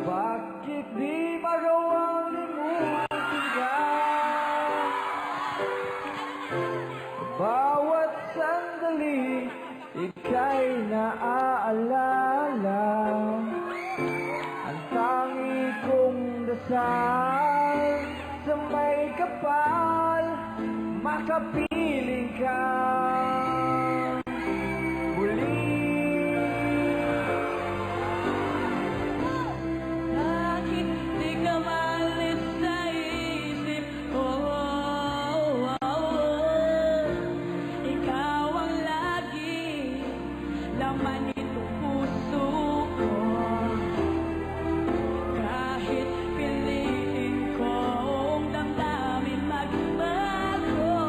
Bakit di magawang limutin ka? Bawat sandali, ika'y naaalala. Ang tangi kong dasal sa may kapal, makapiling ka muli. Bakit di ka malis sa isip ko? Ikaw ang lagi laman nitong puso ko. Kahit piliin kong damdamin magbago,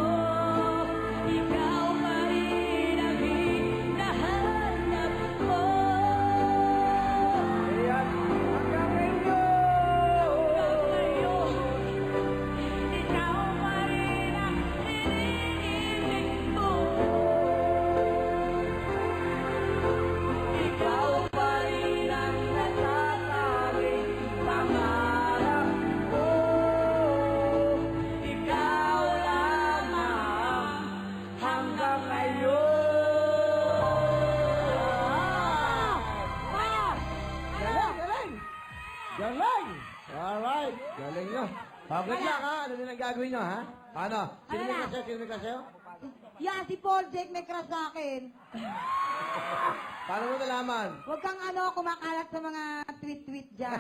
ikaw pa rin ang hinahanap ko. Ayan, hanggang ngayon. Ikaw pa rin ang iniibig ko. Ikaw pa rin ang natatanging pangarap ko. Ikaw lamang hanggang Galing, galing! Galing! Alright, galing nyo. Good luck, ha? Ano din ang gagawin nyo, ha? Ano? Sino may kasyo? Sino may kasyo? Yan, si Paul Jake may crush sa akin. Paano mo nalaman? Huwag kang kumakalat sa mga tweet-tweet dyan.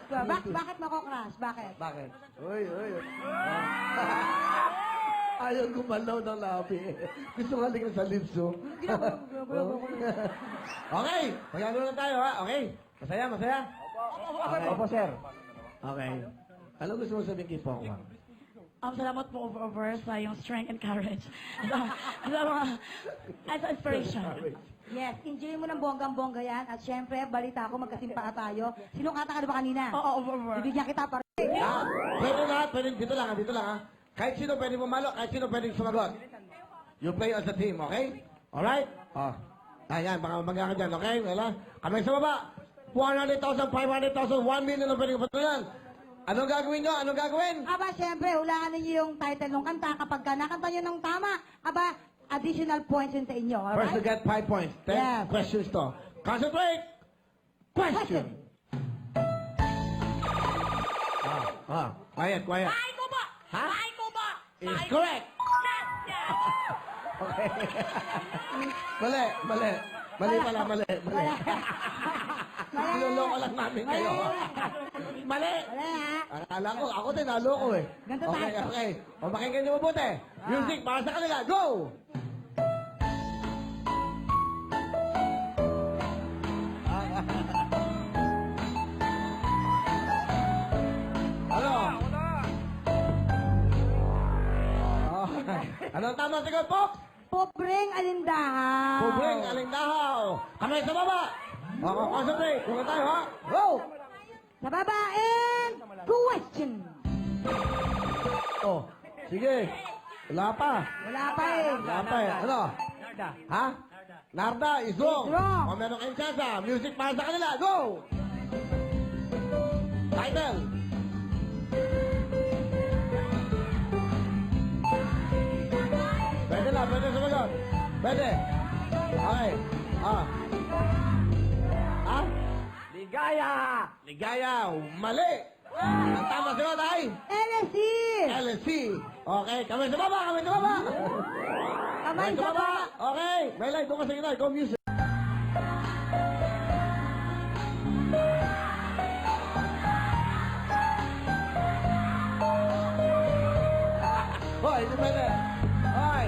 Bakit mo ako crush? Bakit? Bakit? Uy, uy. Ayaw gumalaw ng labi. Gusto ka ligan sa lips, oh. Okay, magagawa na tayo, ha? Okay? Masaya, masaya? Opo, sir. Okay. Ano gusto mo sabihin kay Pongwang? Salamat po over sa yung strength and courage. As an inspiration. Yes, enjoy mo ng bonggang-bongga yan. At syempre, balita ko, magkasimpa tayo. Sinukatan ka na ba kanina? Oo, over. Bibigyan kita pa rin. Pwede lahat, pwede, dito lang, ha? Kahit sino pwede pumalo, kahit sino pwede sumagot. You play as a team, okay? Alright? Oh. Ayan, baka magkaka dyan, okay? Wala? Kamay sa baba. 400,000, 500,000, 1 million ang pwede kapatulan. Anong gagawin nyo? Anong gagawin? Aba, syempre, hulaan ninyo yung title ng kanta. Kapag nakanta nyo ng tama, aba, additional points yun sa inyo. First to Alright? get 5 points. 10 Yes. questions to. Concentrate! Question! Quiet, quiet. Ay ko ba? Ha? Ay ko ba? Is correct! Okay. Mali, mali. Mali pala, mali. Mali. Niloloko lang namin kayo. Mali! Wala, ha? Akala ko, ako din, naloko eh. Ganito Okay, tayo. okay. O, pakinggan niyo mabuti. Music para sa kanila. Go! Ano? Okay. Anong tamang sagot, Fox? Pobreng alindahan. Pobreng alindahaw. Kamay sa baba. O, concentrate. Kung tayo, ha? Go! Sa babaeng question. Oh, sige. Wala pa. Wala pa eh. Wala pa eh. Ano? Ha? Narda is wrong. Is wrong. O meron kayong chance. Music para sa kanila. Go! Title. Pwede na. Pwede sumagot. Pwede. Okay. Ligaya. Ligaya. Mali. Ang tama sagot ay LSC. LSC. Okay. Kamay sa baba. Kamay sa baba. Kamay sa baba. Okay. May light. Doon ka sa gina. Go music. Hoy, hindi pwede. Hoy.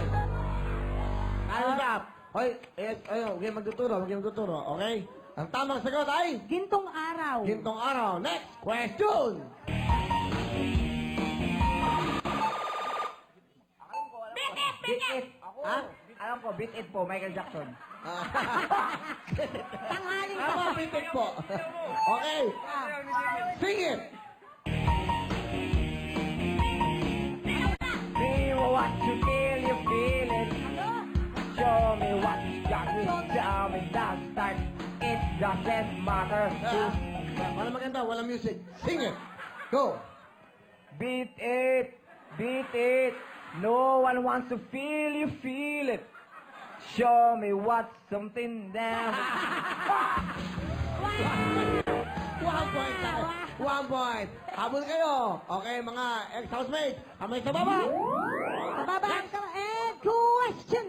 Time's up. Hoy, huwag kayong magtuturo. Huwag kayong magtuturo. Okay? Ang tamang sagot ay Gintong araw. Gintong araw. Next question. Beat it. Ha? Alam ko, Beat It po, Michael Jackson. Tanghaling Tama, pa. pitik po. Okay. Sing it. Me what you feel, you feel it. Show me what you got, you tell me that start it. doesn't matter. Wala maganda, wala music. Sing it. Go. Beat it, beat it. No one wants to feel you feel it. Show me what's something down. 1 point tayo. 1 point. Habol kayo. Okay, mga ex-housemates. Kamay sa baba. Sa baba, and question.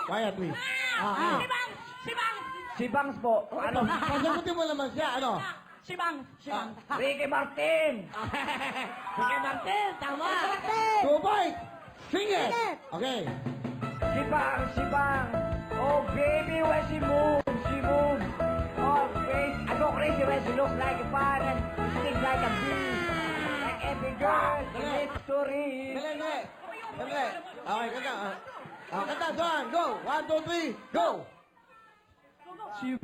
Quietly. Ah. Si Bang! Si Bangs po. Ano? Pasagutin mo naman siya. Ano? Si Bang! Si Bang! Ricky Martin. Sige, Martin! Tama! 2 points. Sing it. Sing it. Okay. Si Bang, si Bang. Oh baby, when she moves, she moves. Oh crazy, I go crazy when she looks like a fan and sings like a bee. Like every girl in history. Dali. Okay, kanta. Kanta, John. Go. 1, 2, 3. Go. She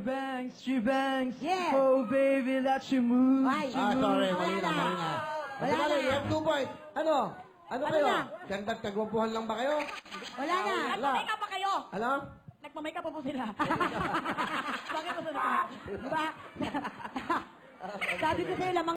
bangs. Yeah. Oh baby, that she moves. Ay. Sorry. Wala Mali na. na. Wala Wala na. na. You have 2 points. Ano? Ano Ano kayo? na? Ganda at kagwapuhan lang ba kayo? Wala na. Nagmamakeup pa kayo! Ano? Nagmamakeup pa po sila. Bakit po sila? Diba? Sabi ko sa'yo, lamang